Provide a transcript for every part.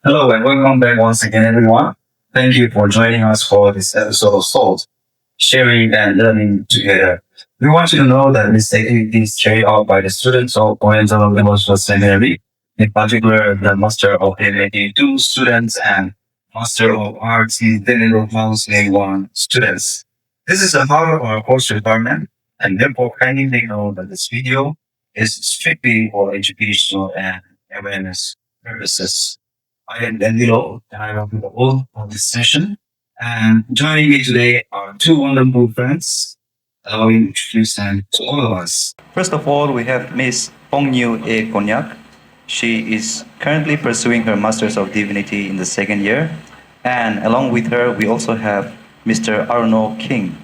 Hello and welcome back once again, everyone. Thank you for joining us for this episode of S.A.L.T, sharing and learning together. We want you to know that this activity is carried out by the students of Oriental Theological Seminary, in particular the Master of M.Div-2 students and Master of Arts in Clinical Counseling 1 students. This is a part of our course requirement, and therefore kindly take note that this video is strictly for educational and awareness purposes. I am Danilo, and I am the host of this session. And joining me today are two wonderful friends. Allow me to introduce them to all of us. First of all, we have Miss Pongyu A. Konyak. She is currently pursuing her Masters of Divinity in the second year. And along with her, we also have Mr. Arno King.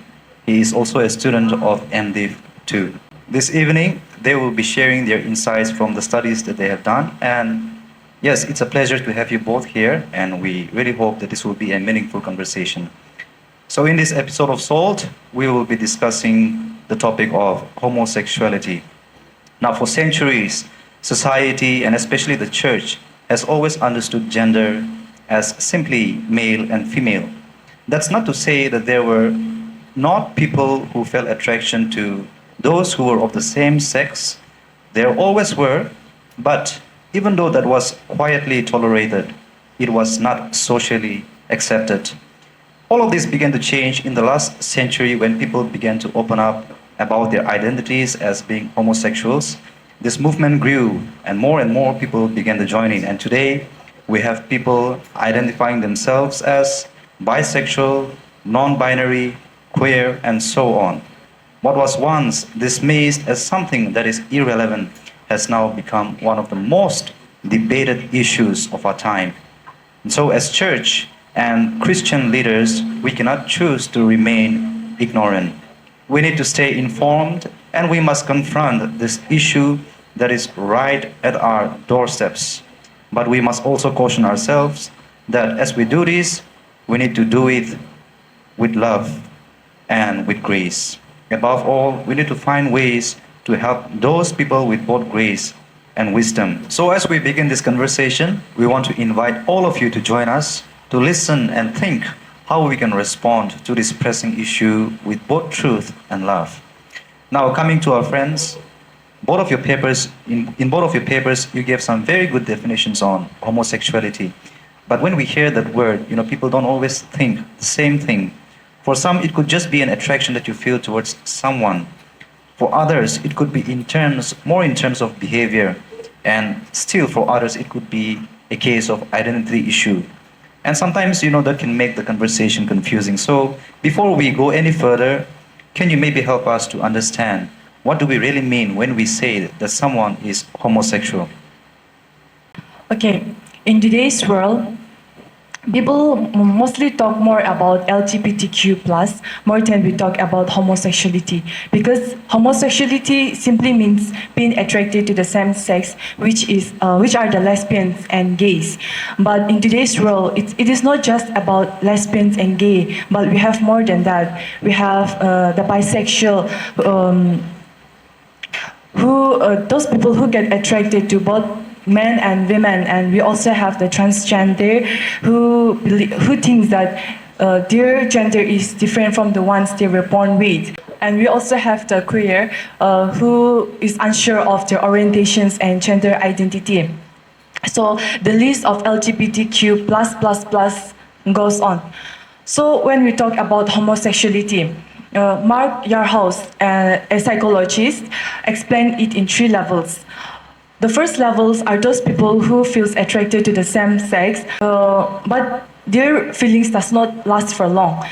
He is also a student of M.Div-2. This evening, they will be sharing their insights from the studies that they have done. And yes, it's a pleasure to have you both here, and we really hope that this will be a meaningful conversation. So in this episode of S.A.L.T, we will be discussing the topic of homosexuality. Now, for centuries, society, and especially the church, has always understood gender as simply male and female. That's not to say that there were not people who felt attraction to those who were of the same sex. There always were, but even though that was quietly tolerated, it was not socially accepted. All of this began to change in the last century when people began to open up about their identities as being homosexuals. This movement grew and more people began to join in. And today we have people identifying themselves as bisexual, non-binary, queer, and so on. What was once dismissed as something that is irrelevant has now become one of the most debated issues of our time. And so as church and Christian leaders, we cannot choose to remain ignorant. We need to stay informed, and we must confront this issue that is right at our doorsteps. But we must also caution ourselves that as we do this, we need to do it with love and with grace. Above all, we need to find ways to help those people with both grace and wisdom. So as we begin this conversation, we want to invite all of you to join us to listen and think how we can respond to this pressing issue with both truth and love. Now, coming to our friends, in both of your papers, you gave some very good definitions on homosexuality. But when we hear that word, people don't always think the same thing. For some, it could just be an attraction that you feel towards someone. For others, it could be more in terms of behavior. And still for others, it could be a case of identity issue. And sometimes, that can make the conversation confusing. So before we go any further, can you maybe help us to understand what do we really mean when we say that someone is homosexual? Okay, in today's world, people mostly talk more about LGBTQ plus more than we talk about homosexuality, because homosexuality simply means being attracted to the same sex, which are the lesbians and gays. But in today's world, it is not just about lesbians and gay, but we have more than that. We have the bisexual, those people who get attracted to both men and women, and we also have the transgender who thinks that their gender is different from the ones they were born with. And we also have the queer who is unsure of their orientations and gender identity. So the list of LGBTQ plus goes on. So when we talk about homosexuality, Mark Yarhouse, a psychologist, explained it in 3 levels. The first levels are those people who feels attracted to the same sex, but their feelings does not last for long.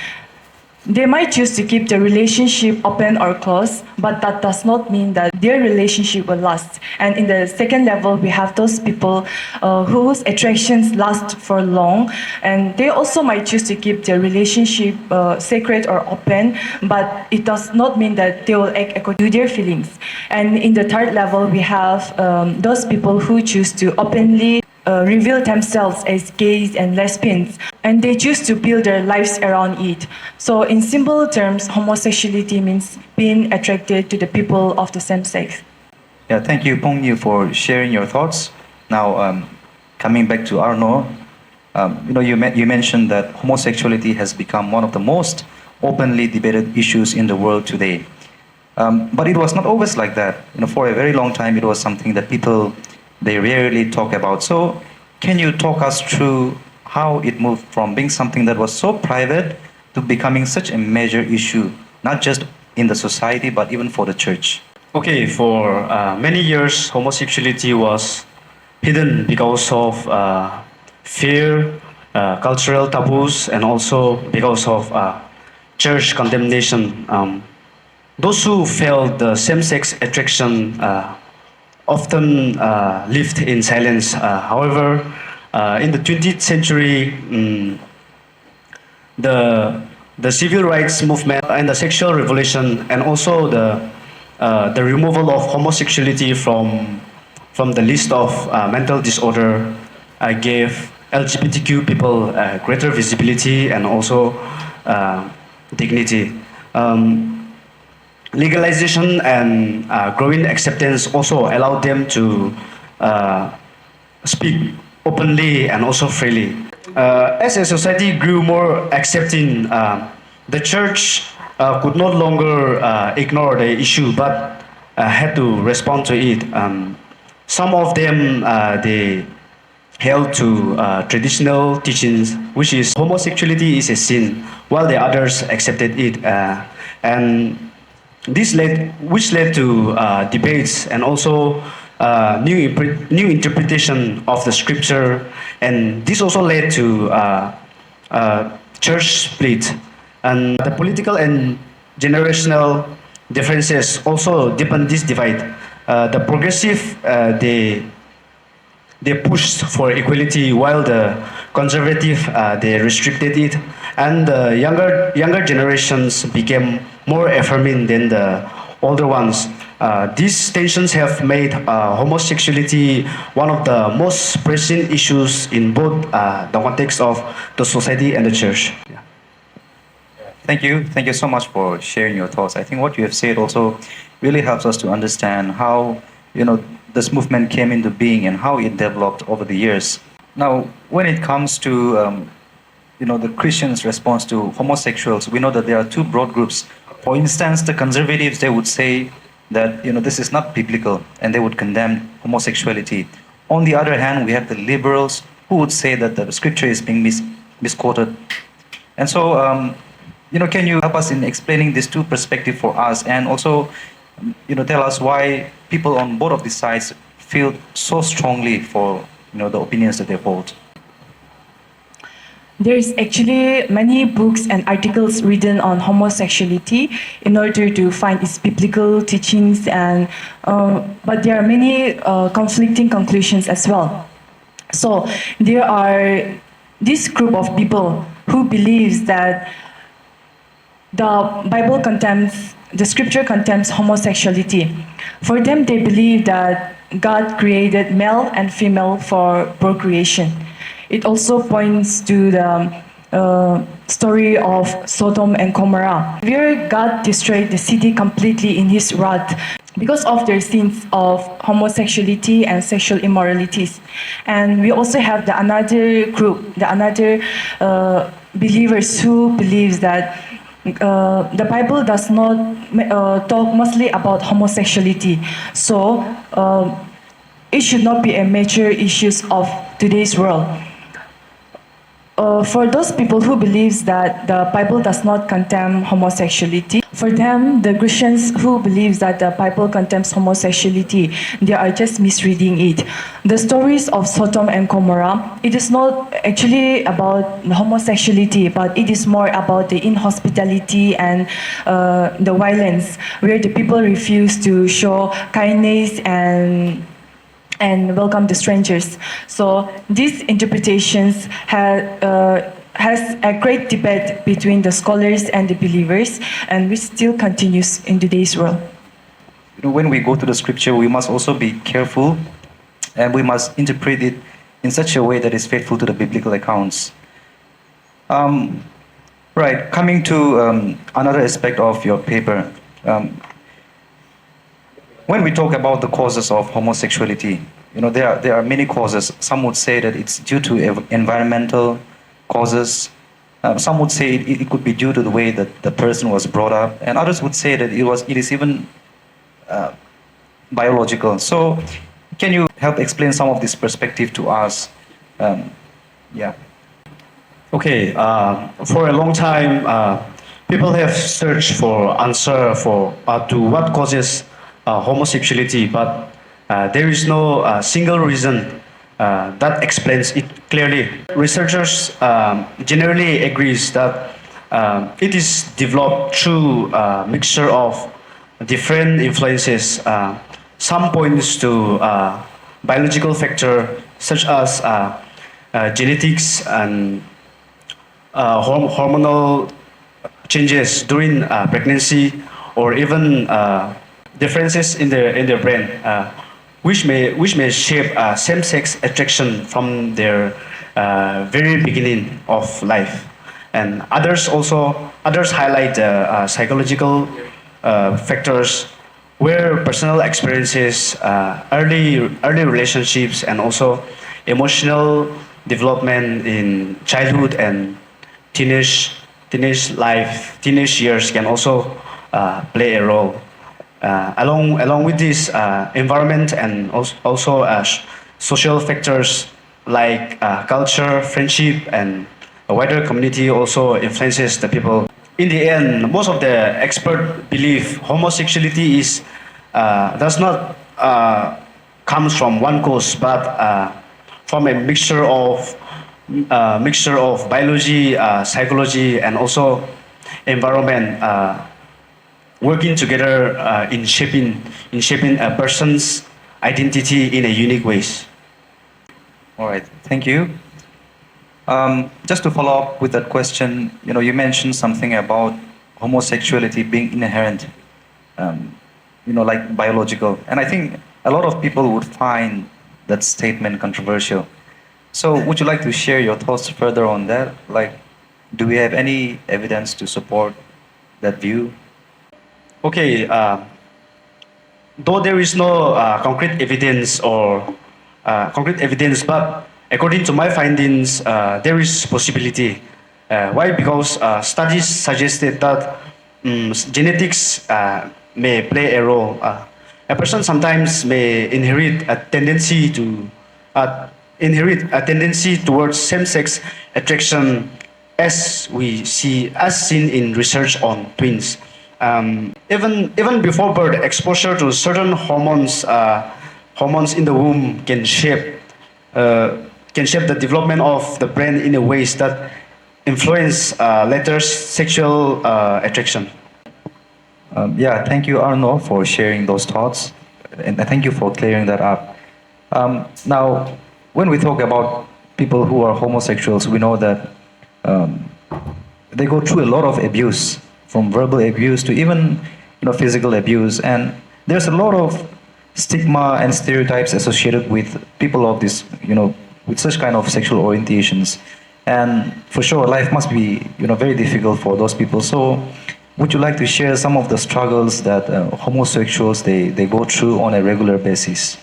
They might choose to keep the relationship open or closed, but that does not mean that their relationship will last. And in the second level, we have those people whose attractions last for long, and they also might choose to keep their relationship sacred or open, but it does not mean that they will act according to their feelings. And in the third level, we have those people who choose to openly reveal themselves as gays and lesbians, and they choose to build their lives around it. So in simple terms, homosexuality means being attracted to the people of the same sex. Yeah, thank you, Pongyu, for sharing your thoughts. Now, coming back to Arno, You mentioned that homosexuality has become one of the most openly debated issues in the world today. But it was not always like that. For a very long time, it was something that people they rarely talk about. So, can you talk us through how it moved from being something that was so private to becoming such a major issue, not just in the society but even for the church? Okay, for many years, homosexuality was hidden because of fear, cultural taboos, and also because of church condemnation. Those who felt the same-sex attraction often lived in silence. However, in the 20th century, the civil rights movement and the sexual revolution, and also the removal of homosexuality from the list of mental disorder gave LGBTQ people greater visibility and also dignity. Legalization and growing acceptance also allowed them to speak openly and also freely. As a society grew more accepting, the church could no longer ignore the issue but had to respond to it. Some of them they held to traditional teachings, which is homosexuality is a sin, while the others accepted it, and which led to debates and also new interpretation of the scripture, and this also led to church split, and the political and generational differences also deepened this divide. The progressive they pushed for equality, while the conservative they restricted it, and the younger generations became more affirming than the older ones. These tensions have made homosexuality one of the most pressing issues in both the context of the society and the church. Yeah. Thank you so much for sharing your thoughts. I think what you have said also really helps us to understand how this movement came into being and how it developed over the years. Now, when it comes to the Christians' response to homosexuals, we know that there are two broad groups. For instance, the conservatives, they would say that this is not biblical, and they would condemn homosexuality. On the other hand, we have the liberals who would say that the scripture is being misquoted. And so, can you help us in explaining these two perspectives for us, and also tell us why people on both of these sides feel so strongly for the opinions that they hold? There's actually many books and articles written on homosexuality in order to find its biblical teachings, and but there are many conflicting conclusions as well. So there are this group of people who believes that the scripture condemns homosexuality. For them, they believe that God created male and female for procreation. It also points to the story of Sodom and Gomorrah, where God destroyed the city completely in his wrath because of their sins of homosexuality and sexual immoralities. And we also have another group, another believers who believes that the Bible does not talk mostly about homosexuality. So it should not be a major issue of today's world. For those people who believes that the Bible does not condemn homosexuality, for them, the Christians who believes that the Bible condemns homosexuality, they are just misreading it. The stories of Sodom and Gomorrah, it is not actually about homosexuality, but it is more about the inhospitality and the violence, where the people refuse to show kindness and welcome the strangers. So these interpretations has a great debate between the scholars and the believers, and which still continues in today's world. When we go to the scripture, we must also be careful, and we must interpret it in such a way that is faithful to the biblical accounts. Right, coming to another aspect of your paper. When we talk about the causes of homosexuality, there are many causes. Some would say that it's due to environmental causes. Some would say it could be due to the way that the person was brought up, and others would say that it is even biological. So, can you help explain some of this perspective to us? Yeah. Okay, for a long time, people have searched for answer to what causes homosexuality, but there is no single reason that explains it clearly. Researchers generally agrees that it is developed through a mixture of different influences. Some points to biological factor such as genetics and hormonal changes during pregnancy, or even differences in their brain, which may shape same-sex attraction from their very beginning of life. And others highlight psychological factors where personal experiences, early relationships, and also emotional development in childhood and teenage years can also play a role. Along with this, environment and also social factors like culture, friendship, and a wider community also influences the people. In the end, most of the experts believe homosexuality does not comes from one cause, but from a mixture of biology, psychology, and also environment working together in shaping a person's identity in a unique ways. All right. Thank you. Just to follow up with that question, you mentioned something about homosexuality being inherent, like biological, and I think a lot of people would find that statement controversial. So, would you like to share your thoughts further on that? Like, do we have any evidence to support that view? Okay, though there is no concrete evidence, but according to my findings, there is possibility. Why? Because studies suggested that genetics may play a role. A person sometimes may inherit a tendency towards same-sex attraction, as seen in research on twins. Even before birth, exposure to certain hormones in the womb can shape the development of the brain in a ways that influence later sexual attraction. Yeah, thank you, Arno, for sharing those thoughts, and thank you for clearing that up. Now, when we talk about people who are homosexuals, we know that they go through a lot of abuse, from verbal abuse to even physical abuse, and there's a lot of stigma and stereotypes associated with people of this with such kind of sexual orientations, and for sure life must be very difficult for those people. So would you like to share some of the struggles that homosexuals they go through on a regular basis?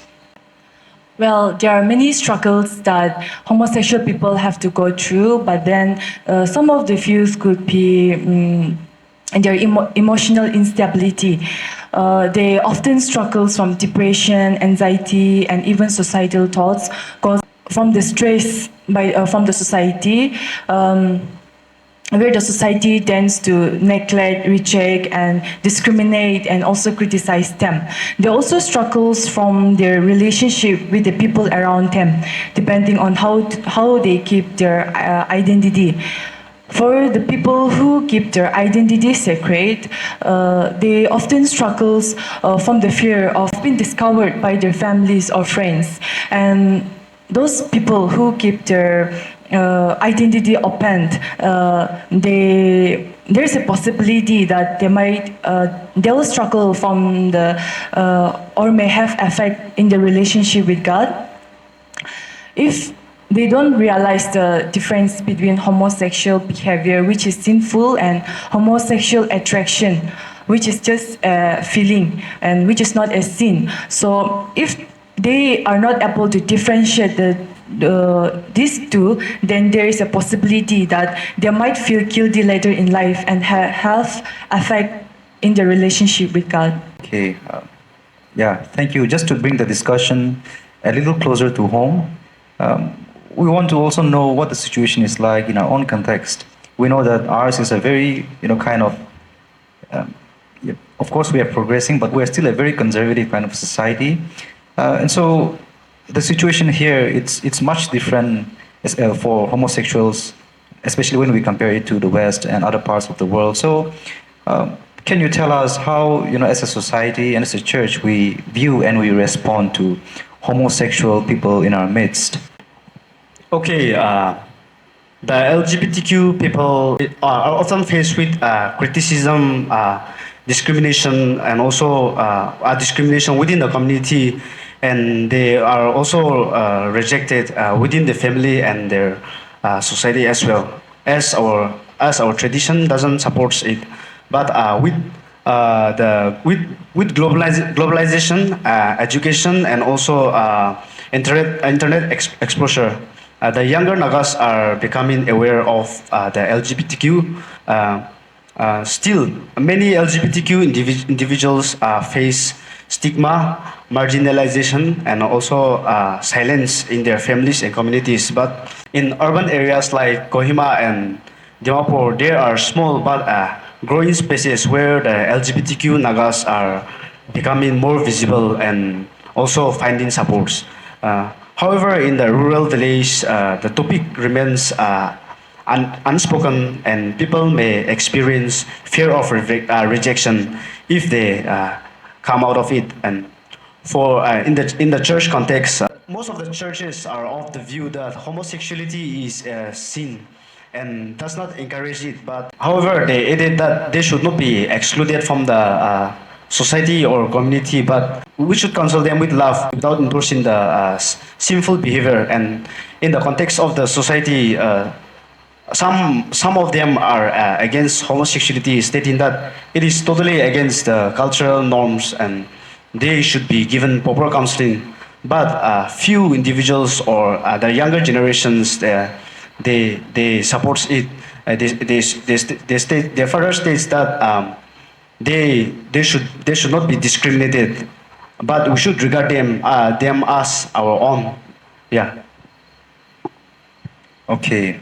Well, there are many struggles that homosexual people have to go through, but then some of the views could be their emotional instability. They often struggle from depression, anxiety, and even suicidal thoughts caused from the stress from the society. Where the society tends to neglect, reject, and discriminate, and also criticize them. They also struggles from their relationship with the people around them, depending on how they keep their identity. For the people who keep their identity secret, they often struggles from the fear of being discovered by their families or friends. And those people who keep their identity open, there's a possibility that they will struggle from or may have effect in the relationship with God if they don't realize the difference between homosexual behavior, which is sinful, and homosexual attraction, which is just a feeling and which is not a sin. So if they are not able to differentiate these two, then there is a possibility that they might feel guilty later in life and have effect in the relationship with God. Okay. Yeah, thank you. Just to bring the discussion a little closer to home, um, we want to also know what the situation is like in our own context. We know that ours is a very, kind of, yeah, of course we are progressing, but we're still a very conservative kind of society. And so the situation here, it's much different for homosexuals, especially when we compare it to the West and other parts of the world. So can you tell us how, as a society and as a church, we view and we respond to homosexual people in our midst? Okay, the LGBTQ people are often faced with criticism, discrimination, and also discrimination within the community, and they are also rejected within the family and their society as well. As our tradition doesn't support it, but with globalization, education, and also internet exposure. The younger Nagas are becoming aware of the LGBTQ. Still, many LGBTQ individuals face stigma, marginalization, and also silence in their families and communities. But in urban areas like Kohima and Dimapur, there are small but growing spaces where the LGBTQ Nagas are becoming more visible and also finding supports. However, in the rural village, the topic remains unspoken, and people may experience fear of rejection if they come out of it. And for in the church context, most of the churches are of the view that homosexuality is a sin and does not encourage it. But however, they added that they should not be excluded from the society or community, but we should counsel them with love without endorsing the sinful behavior. And in the context of the society, some of them are against homosexuality, stating that it is totally against the cultural norms and they should be given proper counseling. But few individuals or the younger generations, they support it. They further states that they should not be discriminated, but we should regard them as our own. Yeah. Okay,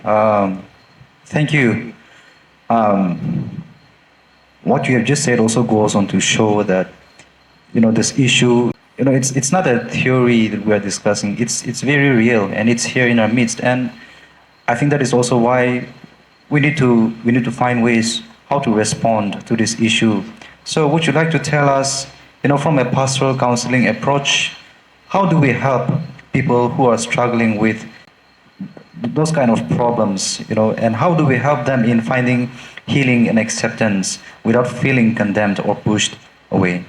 thank you. What you have just said also goes on to show that, this issue, it's not a theory that we are discussing. It's very real and it's here in our midst. And I think that is also why we need to find ways how to respond to this issue. So would you like to tell us, from a pastoral counseling approach, how do we help people who are struggling with those kind of problems, and how do we help them in finding healing and acceptance without feeling condemned or pushed away?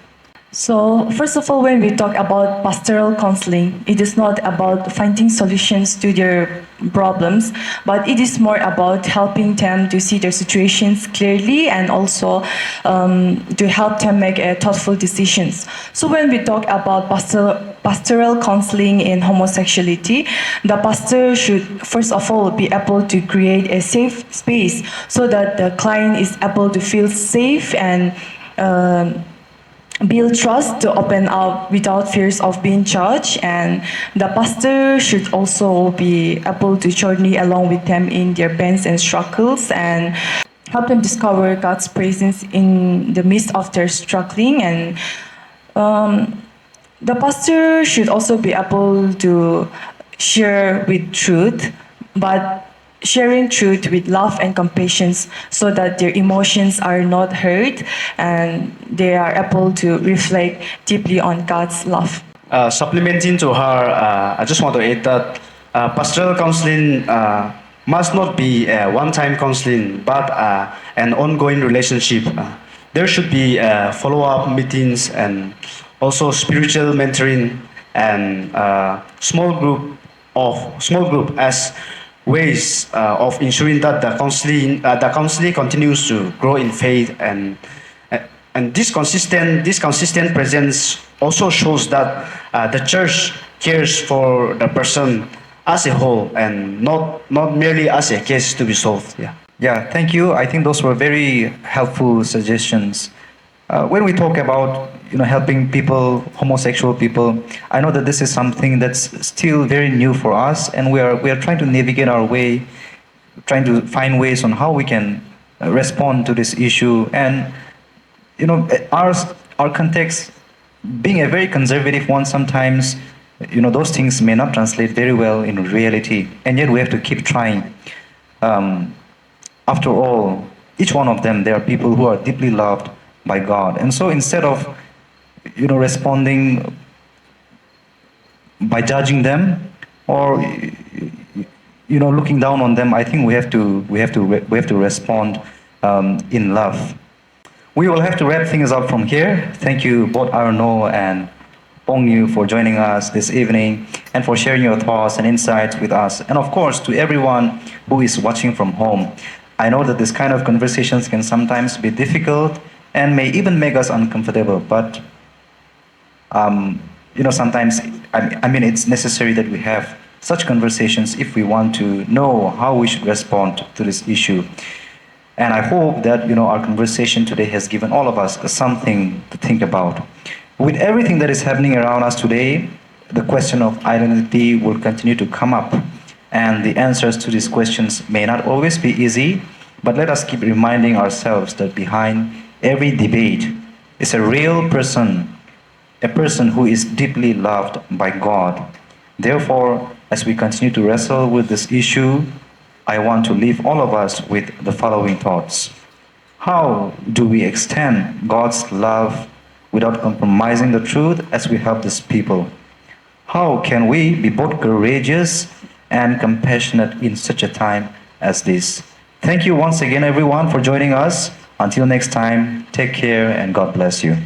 So, first of all, when we talk about pastoral counseling, it is not about finding solutions to their problems, but it is more about helping them to see their situations clearly and also to help them make thoughtful decisions. So, when we talk about pastoral counseling in homosexuality, the pastor should first of all be able to create a safe space so that the client is able to feel safe and build trust to open up without fears of being judged, and the pastor should also be able to journey along with them in their pains and struggles and help them discover God's presence in the midst of their struggling. And the pastor should also be able to share with truth, but sharing truth with love and compassion so that their emotions are not hurt and they are able to reflect deeply on God's love. Supplementing to her, I just want to add that pastoral counseling must not be a one-time counseling, but an ongoing relationship. There should be follow-up meetings and also spiritual mentoring and small group as ways of ensuring that the counseling continues to grow in faith, and this consistent presence also shows that the church cares for the person as a whole and not merely as a case to be solved. Yeah. Yeah, thank you. I think those were very helpful suggestions. When we talk about helping people, homosexual people, I know that this is something that's still very new for us, and we are trying to navigate our way, trying to find ways on how we can respond to this issue. And our context being a very conservative one, sometimes those things may not translate very well in reality, and yet we have to keep trying. After all, each one of them, there are people who are deeply loved by God. And so instead of responding by judging them or looking down on them, I think we have to respond in love. We will have to wrap things up from here. Thank you both Arno and Pongyu for joining us this evening and for sharing your thoughts and insights with us. And of course, to everyone who is watching from home, I know that this kind of conversations can sometimes be difficult and may even make us uncomfortable, but sometimes, it's necessary that we have such conversations if we want to know how we should respond to this issue. And I hope that, our conversation today has given all of us something to think about. With everything that is happening around us today, the question of identity will continue to come up. And the answers to these questions may not always be easy, but let us keep reminding ourselves that behind every debate is a real person, a person who is deeply loved by God. Therefore, as we continue to wrestle with this issue, I want to leave all of us with the following thoughts. How do we extend God's love without compromising the truth as we help these people? How can we be both courageous and compassionate in such a time as this? Thank you once again, everyone, for joining us. Until next time, take care and God bless you.